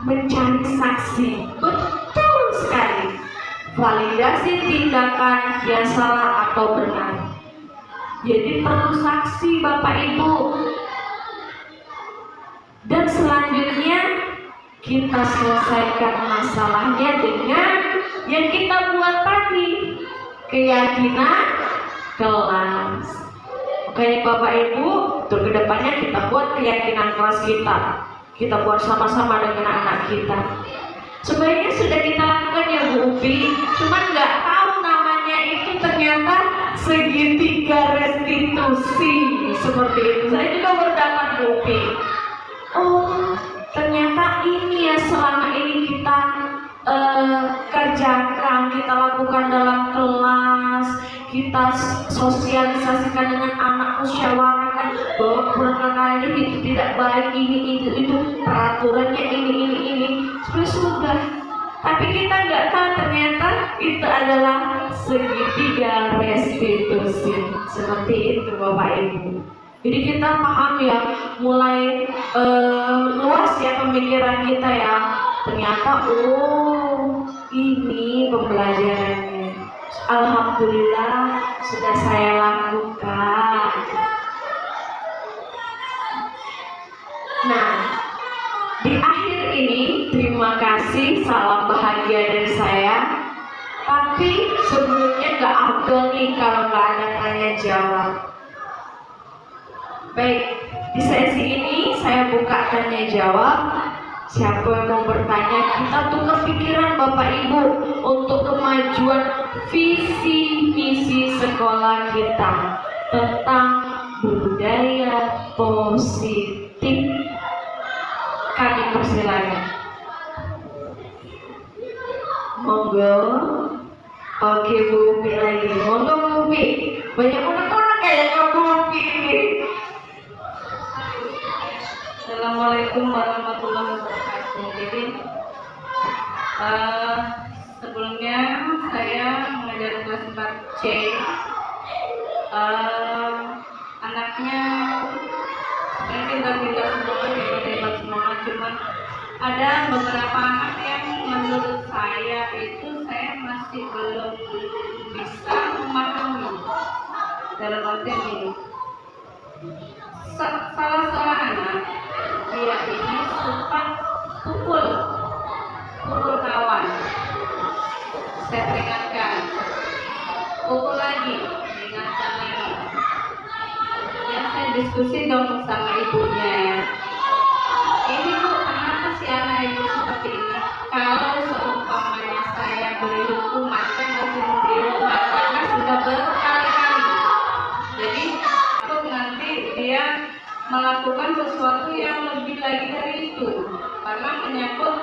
mencari saksi. Betul sekali. Validasi tindakan yang salah atau benar. Jadi perlu saksi Bapak Ibu. Dan selanjutnya kita selesaikan masalahnya dengan yang kita buat tadi, keyakinan kelas. Makanya Bapak Ibu, untuk kedepannya kita buat keyakinan kelas kita buat sama-sama dengan anak kita. Sebenarnya sudah kita lakukan ya Bu Upi, cuman nggak tahu namanya itu ternyata segitiga restitusi seperti itu. Saya juga berdapat Bu Upi. Oh, ternyata ini ya selama ini kita kerjakan, kita lakukan dalam kelas, kita sosialisasikan dengan anak, musyawarahkan bahwa perkelahian itu tidak baik, ini itu peraturannya ini sudah. Tapi kita nggak tahu ternyata itu adalah segitiga restitusi. Seperti itu Bapak Ibu. Jadi kita paham ya, mulai luas ya pemikiran kita ya. Ternyata ini pembelajarannya. Alhamdulillah sudah saya lakukan. Nah, di akhir ini terima kasih, salam bahagia dari saya. Tapi sebelumnya gak afdol nih kalau gak ada tanya jawab. Baik, di sesi ini saya buka tanya jawab. Siapa yang mau bertanya, kita tukar pikiran Bapak Ibu untuk kemajuan visi misi sekolah kita tentang budaya positif. Kami persilakan. Monggo. Oke, Bu Upi lagi. Monggo Bu Upi. Banyak anak-anak kayaknya Bu Upi ini. Assalamualaikum warahmatullahi wabarakatuh. Jadi sebelumnya saya mengajar kelas 4C. Anaknya pintar-pintar semua, hebat semua. Cuman ada beberapa anak yang menurut saya itu saya masih belum bisa memahami. Dalam artian ini, salah seorang anak dia ini suka pukul kawan. Saya peringatkan, pukul lagi, ingatkan lagi. Ya, saya diskusi dong sama ibunya ya. Ini tuh kenapa sih anak ibu seperti ini? Kalau seumpamanya saya beri hukuman, saya masih memberi hukuman karena sudah berkali-kali. Jadi nanti dia melakukan sesuatu yang lebih lagi dari itu karena menyangkut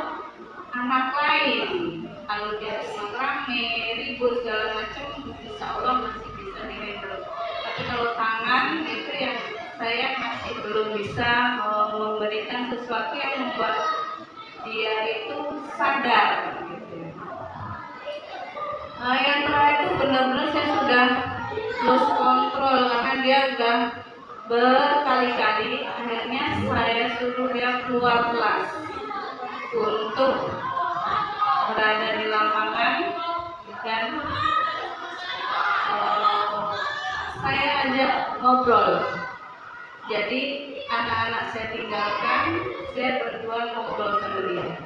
anak lain. Kalau dia senang rame, ribut segala macam, insya Allah masih bisa dihandle. Tapi kalau tangan itu yang saya masih belum bisa memberikan sesuatu yang membuat dia itu sadar. Nah, yang terakhir itu benar-benar saya sudah lost control karena dia sudah berkali-kali. Akhirnya saya suruh dia keluar kelas untuk berada di lapangan dan saya ajak ngobrol. Jadi anak-anak saya tinggalkan, saya berdua ngobrol sama dia.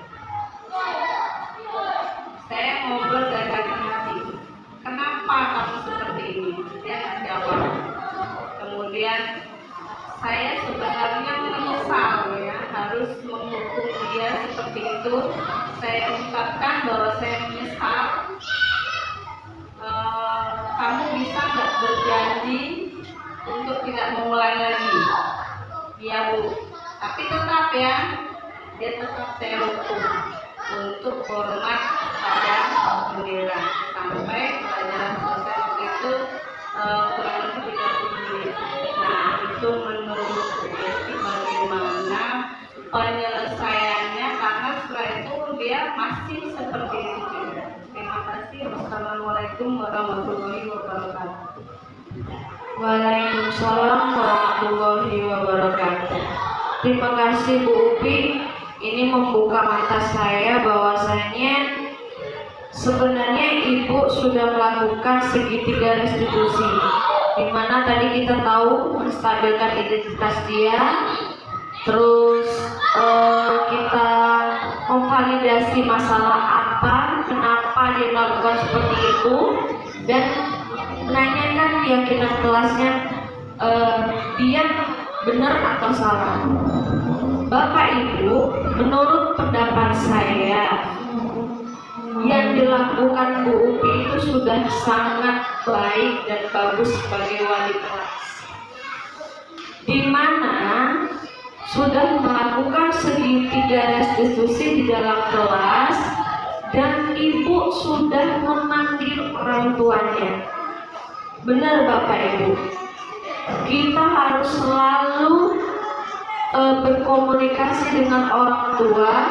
Saya ngobrol dari hati. Kenapa kamu seperti ini? Dia nggak jawab. Kemudian saya sebenarnya menyesal ya harus menghukum dia seperti itu. Saya ungkapkan bahwa saya menyesal. Kamu bisa nggak berjanji untuk tidak mengulang lagi? Iya Bu. Tapi tetap ya, dia tetap saya hukum untuk hormat pada bendera sampai pelajaran selesai itu kurang lebih 30 menit. Nah, itu menurut Desi bagaimana penyelesaiannya karena setelah itu dia masih seperti itu. Terima kasih. Wassalamualaikum warahmatullahi wabarakatuh. Waalaikumsalam warahmatullahi wabarakatuh. Terima kasih Bu Upi. Ini membuka mata saya bahwasanya sebenarnya Ibu sudah melakukan segitiga restitusi, di mana tadi kita tahu menstabilkan identitas dia, terus kita memvalidasi masalah apa, kenapa dia melakukan seperti itu, dan menanyakan keyakinan kelasnya dia benar atau salah. Bapak Ibu, menurut pendapat saya yang dilakukan Bu Upi itu sudah sangat baik dan bagus sebagai wali kelas, di mana sudah melakukan segitiga restitusi di dalam kelas dan Ibu sudah memanggil orang tuanya. Benar Bapak Ibu, kita harus selalu berkomunikasi dengan orang tua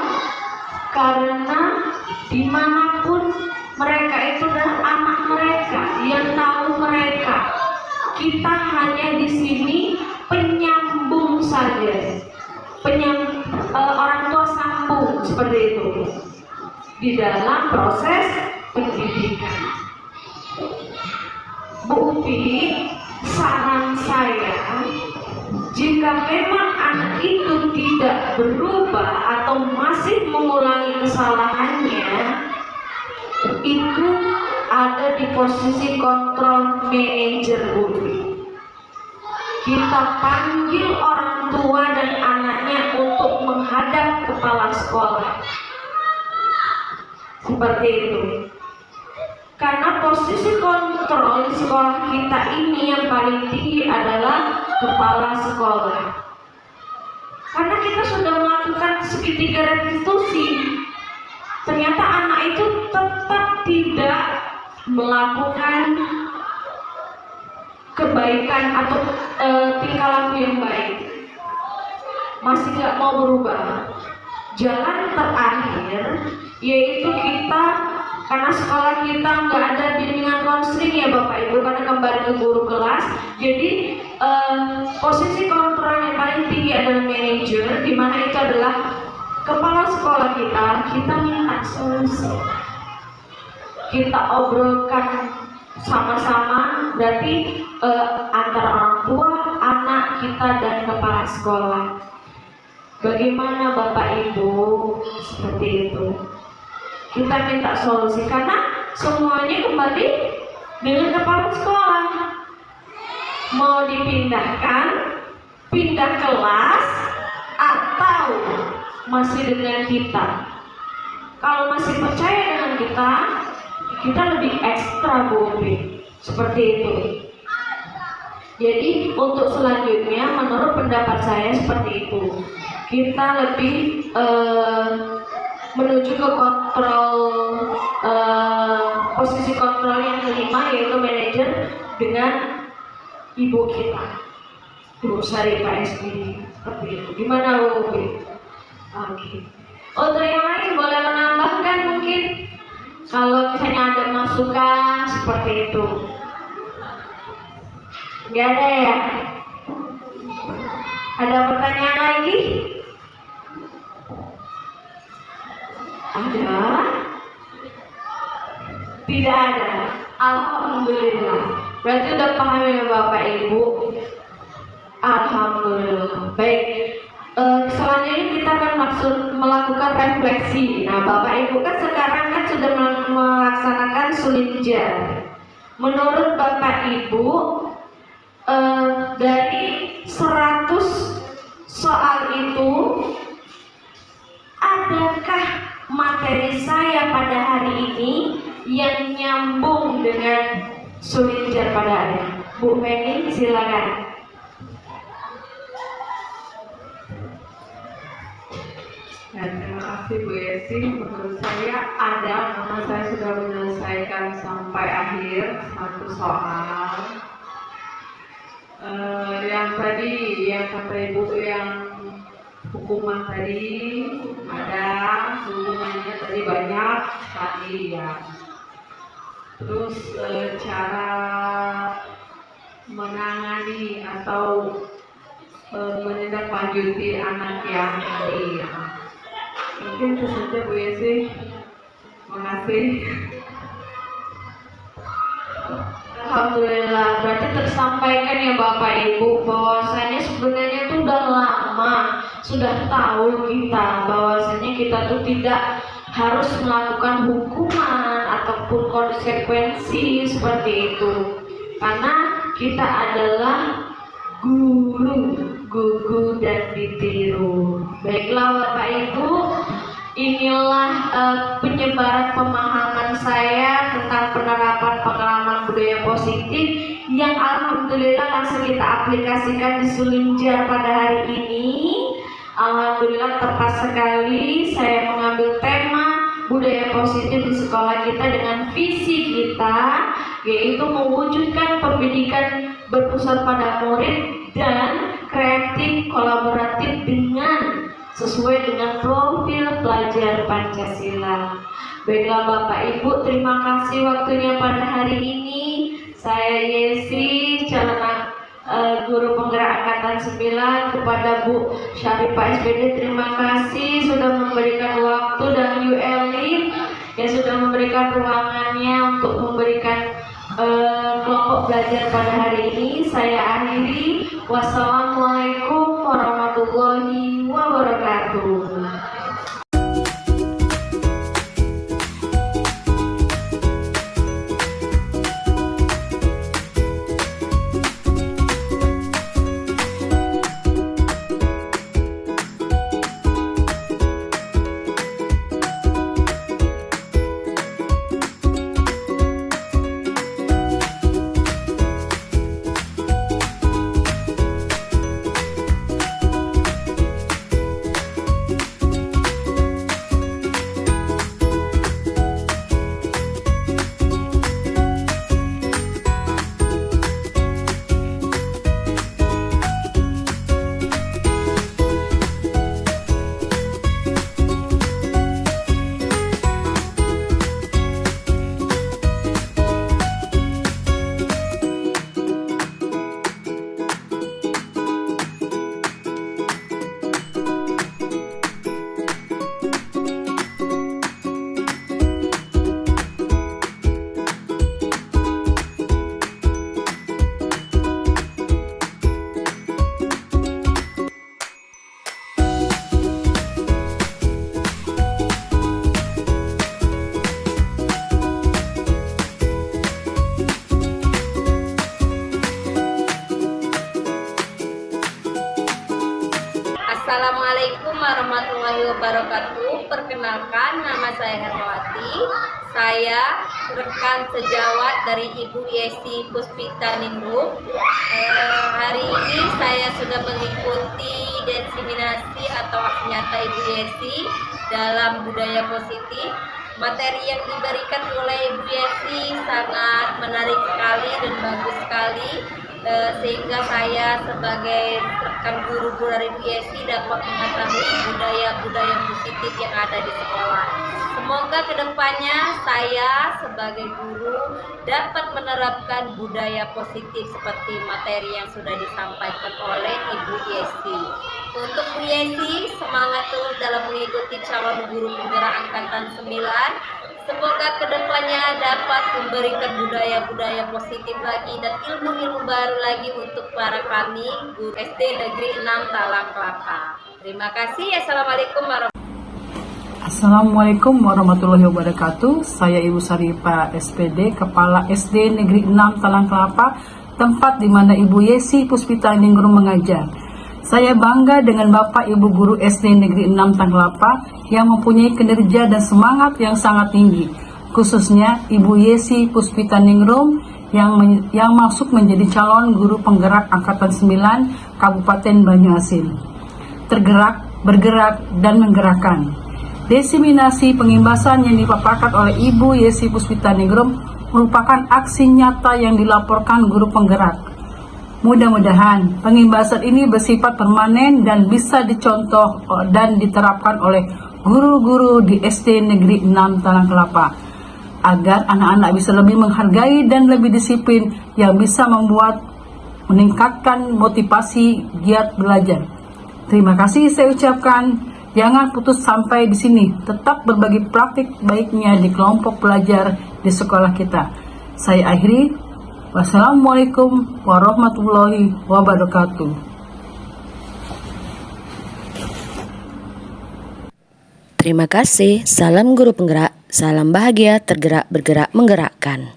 karena dimanapun mereka itu adalah anak mereka yang tahu mereka. Kita hanya di sini penyambung saja, orang tua sambung seperti itu di dalam proses pendidikan. Bu Upi, saran saya, jika memang anak itu tidak berubah atau masih mengulangi kesalahannya, itu ada di posisi kontrol manajer Bu Upi. kita panggil orang tua dan anaknya untuk menghadap kepala sekolah. Seperti itu. Karena posisi kontrol di sekolah kita ini yang paling tinggi adalah kepala sekolah. Karena kita sudah melakukan segitiga restitusi, ternyata anak itu tetap tidak melakukan kebaikan atau tingkah laku yang baik, masih nggak mau berubah. Jalan terakhir yaitu kita, karena sekolah kita nggak ada bimbingan konseling ya Bapak Ibu, karena kembali ke guru kelas, jadi posisi kontrol yang paling tinggi adalah manajer, di mana itu adalah kepala sekolah kita minta solusi, kita obrolkan sama-sama, berarti antara orang tua, anak kita dan kepala sekolah. Bagaimana Bapak Ibu? Seperti itu. Kita minta solusi karena semuanya kembali dengan kepala sekolah. Mau dipindahkan, pindah kelas, atau masih dengan kita. Kalau masih percaya dengan kita lebih ekstra Bu. Seperti itu. Jadi untuk selanjutnya menurut pendapat saya seperti itu. Kita lebih menuju ke kontrol, posisi kontrol yang kelima yaitu manajer dengan ibu kita, Ibu Syarifah SPD. Seperti itu. Gimana Bu? Oke. Untuk yang lain boleh menambahkan mungkin kalau misalnya ada masukan seperti itu. Gak ada ya? Ada pertanyaan lagi? Ada? Tidak ada. Alhamdulillah. Berarti udah paham ya Bapak Ibu? Alhamdulillah. Baik. Selanjutnya kita akan melakukan refleksi. Nah Bapak Ibu kan sekarang kan sudah melaksanakan sulinjar. Menurut Bapak Ibu, dari 100 soal itu, adakah materi saya pada hari ini yang nyambung dengan sulinjar pada hari ini? Bu Feni, silakan. Terima kasih Bu Yesi. Menurut saya ada, karena saya sudah menyelesaikan sampai akhir satu soal. Yang tadi, yang kata Ibu yang hukuman tadi ada, hukumannya tadi banyak sekali ya. Terus cara menangani atau menindaklanjuti anak yang tadi ya. Mungkin itu saja Bu Yesi. Terima kasih. Alhamdulillah, berarti tersampaikan ya Bapak Ibu bahwasanya sebenarnya itu udah lama sudah tahu kita bahwasanya kita tuh tidak harus melakukan hukuman ataupun konsekuensi seperti itu, karena kita adalah guru, gugu dan ditiru. Baiklah Bapak Ibu, inilah penyebaran pemahaman saya tentang penerapan pengalaman budaya positif yang alhamdulillah langsung kita aplikasikan di Sulinjar pada hari ini. Alhamdulillah tepat sekali saya mengambil tema budaya positif di sekolah kita dengan visi kita, yaitu mewujudkan pendidikan berpusat pada murid dan kreatif kolaboratif dengan sesuai dengan profil pelajar Pancasila. Baiklah Bapak Ibu, terima kasih waktunya pada hari ini. Saya Yesi, calon guru penggerak angkatan 9, kepada Bu Syarifah SPD, terima kasih sudah memberikan waktu, dan ULI yang sudah memberikan ruangannya untuk memberikan kelompok belajar pada hari ini. Saya akhiri. Wassalamualaikum warahmatullahi wabarakatuh. wabarakatuh. Perkenalkan, nama saya Hermawati. Saya rekan sejawat dari Ibu Yesi Puspita Ningrum. Hari ini saya sudah mengikuti diseminasi atau hak nyata Ibu Yesi dalam budaya positif. Materi yang diberikan oleh Ibu Yesi sangat menarik sekali dan bagus sekali, sehingga saya sebagai rekan guru dari Ibu Yesi dapat mengetahui budaya-budaya positif yang ada di sekolah. Semoga kedepannya saya sebagai guru dapat menerapkan budaya positif seperti materi yang sudah disampaikan oleh Ibu Yesi. Untuk Bu Yesi, semangat terus dalam mengikuti calon guru penggerak angkatan 9. Semoga kedepannya dapat memberikan budaya-budaya positif lagi dan ilmu-ilmu baru lagi untuk para kami guru SD Negeri 6 Talang Kelapa. Terima kasih. Assalamualaikum warahmatullahi wabarakatuh. Saya Ibu Saripah SPD, Kepala SD Negeri 6 Talang Kelapa, tempat di mana Ibu Yesi Puspita Ningrum mengajar. Saya bangga dengan Bapak Ibu Guru SD Negeri 6 Talang Kelapa yang mempunyai kinerja dan semangat yang sangat tinggi. Khususnya Ibu Yesi Puspita Ningrum yang masuk menjadi calon guru penggerak angkatan 9 Kabupaten Banyuasin. Tergerak, bergerak, dan menggerakkan. Diseminasi pengimbasan yang dipaparkan oleh Ibu Yesi Puspita Ningrum merupakan aksi nyata yang dilaporkan guru penggerak. Mudah-mudahan pengimbasan ini bersifat permanen dan bisa dicontoh dan diterapkan oleh guru-guru di SD Negeri 6 Talang Kelapa, agar anak-anak bisa lebih menghargai dan lebih disiplin yang bisa meningkatkan motivasi giat belajar. Terima kasih saya ucapkan. Jangan putus sampai di sini. Tetap berbagi praktik baiknya di kelompok belajar di sekolah kita. Saya akhiri. Wassalamualaikum warahmatullahi wabarakatuh. Terima kasih. Salam guru penggerak. Salam bahagia, tergerak, bergerak, menggerakkan.